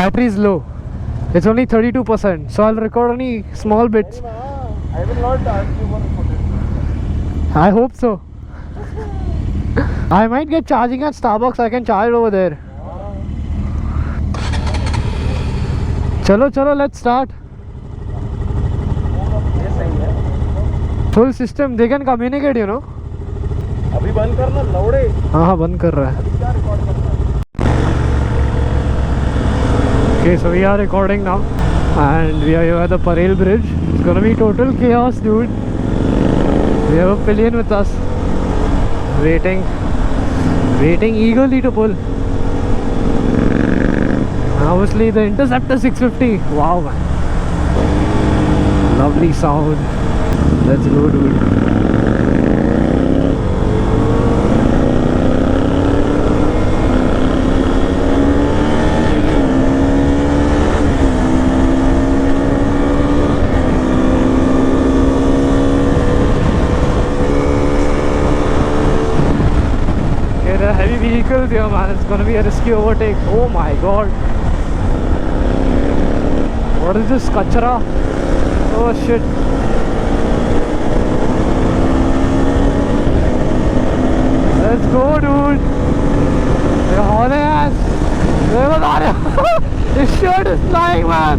battery is low. It's only 32%, so I'll record only small bits. I will not ask you for footage. I hope so. I might get charging at Starbucks. I can charge over there. Chalo, let's start. Full system, they can communicate, you know. अभी बंद करना लौड़े. हाँ बंद कर रहा है. Okay, so we are recording now, and we are here at the Parel Bridge. It's gonna be total chaos, dude. We have a pillion with us, waiting eagerly to pull. And obviously the Interceptor 650. Wow, man. Lovely sound. Let's go, dude. Heavy vehicles here, man. It's gonna be a risky overtake. Oh my god. What is this kachara? Oh shit. Let's go, dude. You're hauling ass. This shirt is flying, man.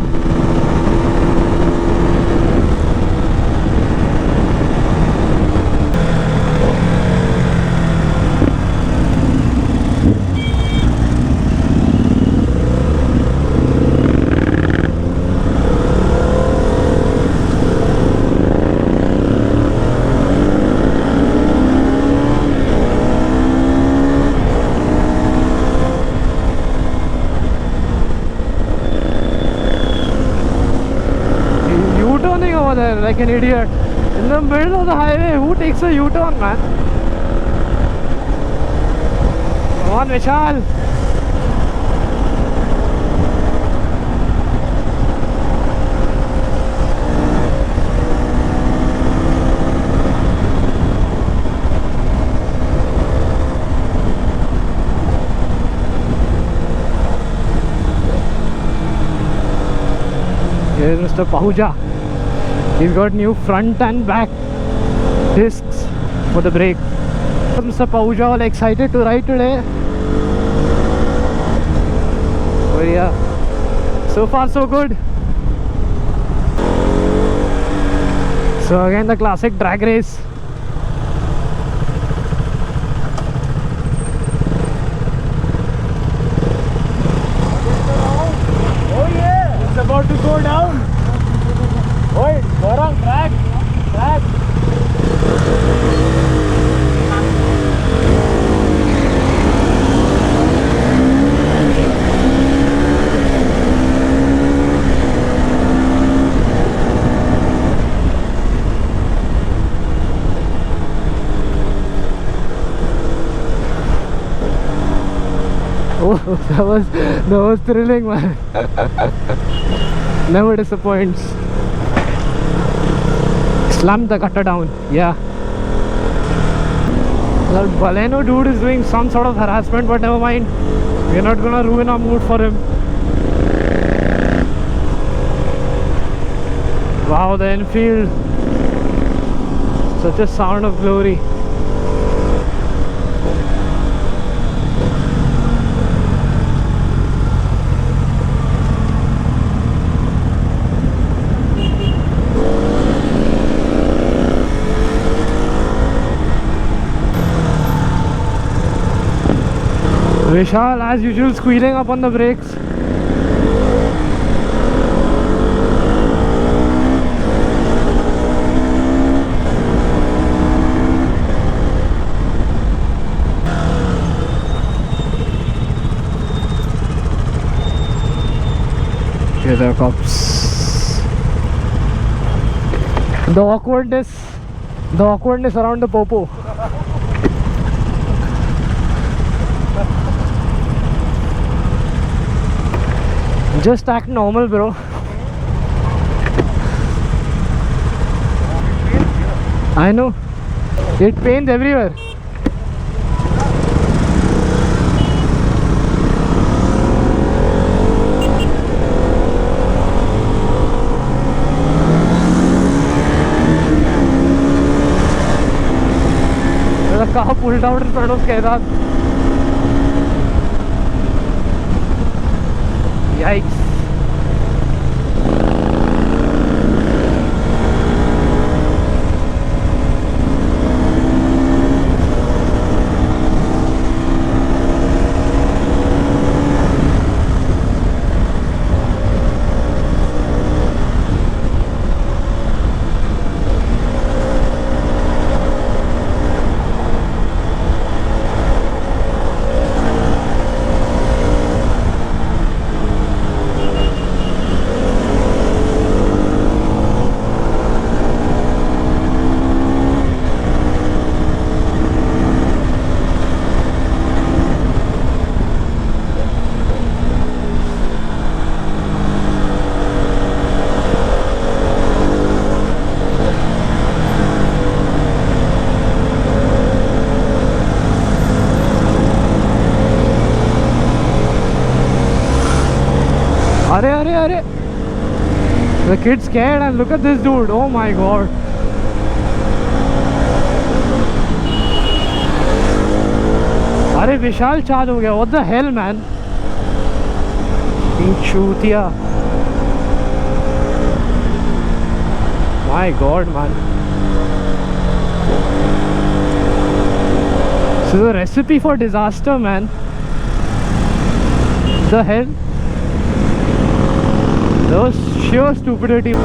There like an idiot in the middle of the highway. Who takes a U-turn, man? Come on, Vishal. Here's Mr. Pahuja. He's got new front and back discs for the brake. Mr. Pahuja all excited to ride today. Oh yeah, so far so good. So again the classic drag race. Oh yeah, it's about to go down. Wait, go on, track. Oh, that was thrilling, man. Never disappoints. Slammed the cutter down. Yeah. That Baleno dude is doing some sort of harassment, but never mind. We're not gonna ruin our mood for him. Wow, the infield. Such a sound of glory. Vishal, as usual, squealing up on the brakes. Here there are cops. The awkwardness around the popo. Just act normal, bro. I know. It pains everywhere. pulled out in front of Kedar. Yikes. Are. The kid's scared and look at this dude. Oh my god. अरे विशाल charge हो गया. What the hell man? चूतिया. My god man. This is a recipe for disaster man. The hell? That was sheer stupidity.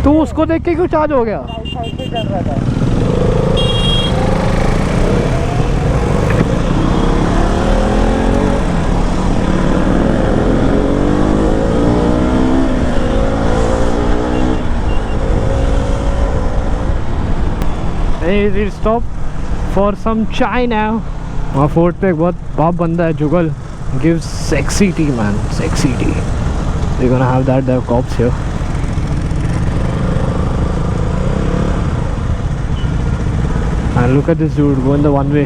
तू उसको देख के क्यों charge हो गया? We'll stop for some chai now. वहाँ फोर्ट पे एक बहुत बाप बंदा है जुगल. Gives sexy tea man, sexy tea. We're gonna have that. There are cops here. And look at this dude go in the one way.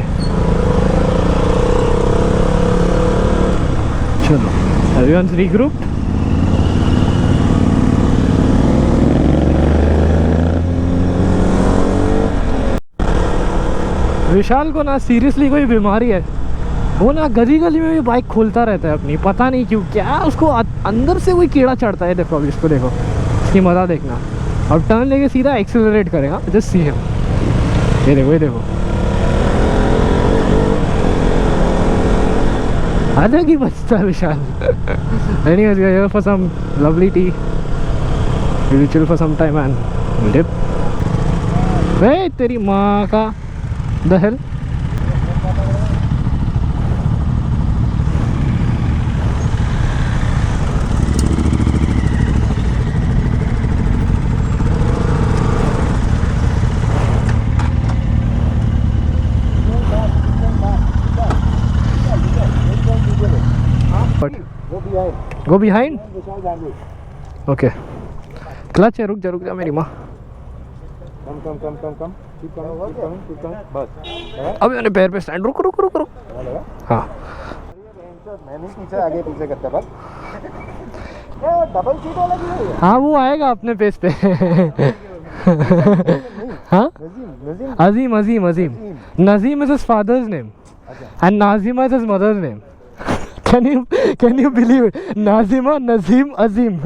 Chalo, everyone's regrouped. विशाल को ना seriously कोई बीमारी है. वो ना गली गली में भी बाइक खोलता रहता है अपनी. पता नहीं क्यों. क्या उसको अंदर से कोई कीड़ा चढ़ता है. देखो अभी इसको देखो. इसकी मजा देखना. अब टर्न लेके सीधा एक्सेलरेट करेगा. Just see him. ये देखो ये देखो. अलग ही बचता है विशाल. Anyways, we are here for some lovely tea. We will chill for some time and dip. Hey, तेरी माँ का. The hell? Go behind? Okay. Clutch है. रुक जा मेरी माँ. Come. Keep coming. बस. अभी मैंने पैर पे स्टैंड. रुक. हाँ. मैं नहीं पीछे आगे पीछे करता बस. डबल सीट वाला भी है. हाँ वो आएगा अपने पेस पे. हाँ. Azim. Nazim is his father's name. And Nazima is his mother's name. Can you believe it? Nazima, Nazim, Azim.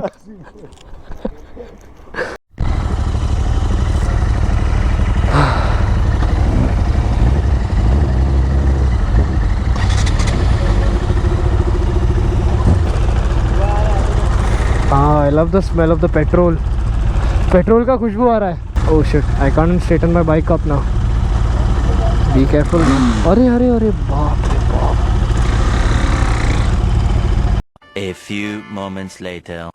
I love the smell of the petrol. Petrol का खुशबू आ रहा है. Oh shit, I can't straighten my bike up now. Be careful man. अरे बाप रे बाप. A few moments later.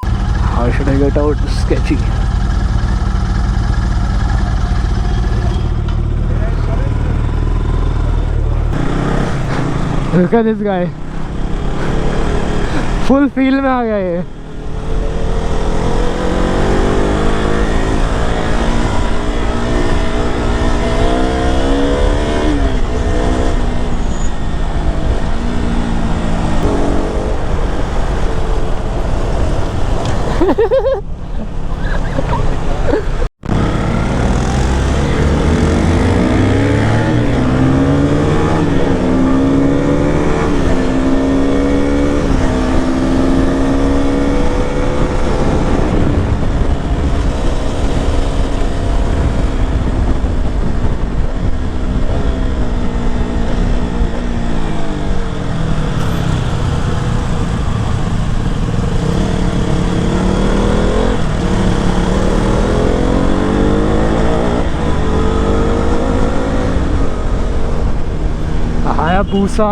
How should I get out? This is sketchy. Look at this guy. Full feel में आ गया ये. Hayabusa.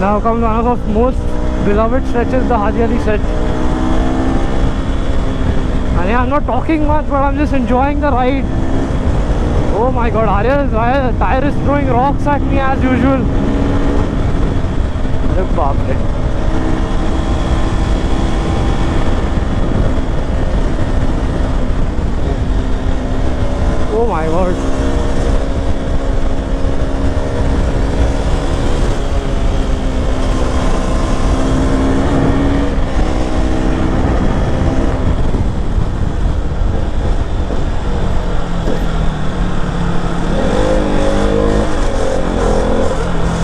Now comes one of our most beloved stretches, the Hajiyali stretch. And yeah, I'm not talking much, but I'm just enjoying the ride. Oh my god, Arya's tire is throwing rocks at me as usual. Arre baap re. Oh my god.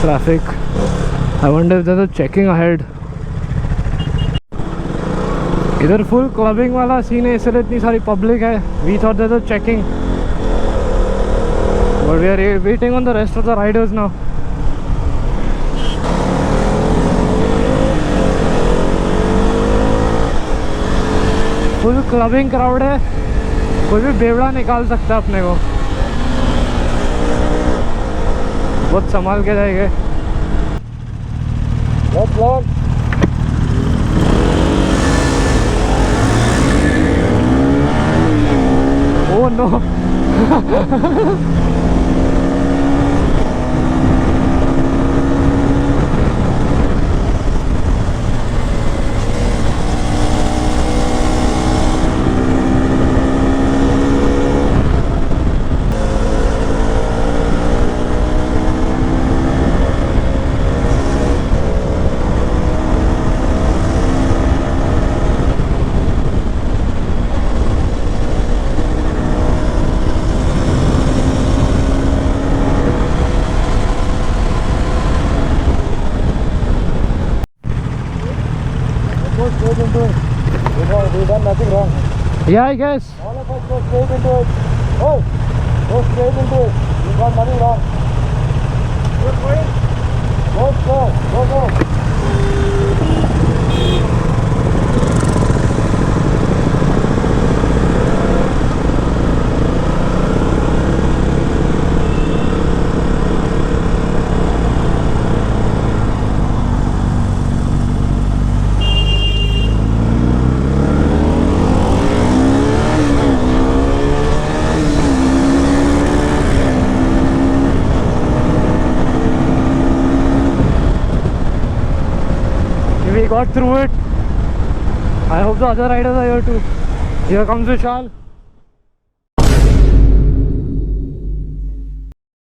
Traffic. I wonder if there's a checking ahead. इधर full clubbing वाला scene है, इसलिए इतनी सारी public है. We thought there's a checking, but we are waiting on the rest of the riders now. Full clubbing crowd है, कोई भी बेवड़ा निकाल सकता है अपने को. बहुत संभाल के जाएंगे. Oh no. We've done nothing wrong. Yeah, I guess. All of us go straight into it. Oh, go straight into it. We've done nothing wrong. Good way. Go slow. Go. We got through it. I hope the other riders are here too. Here comes Vishal.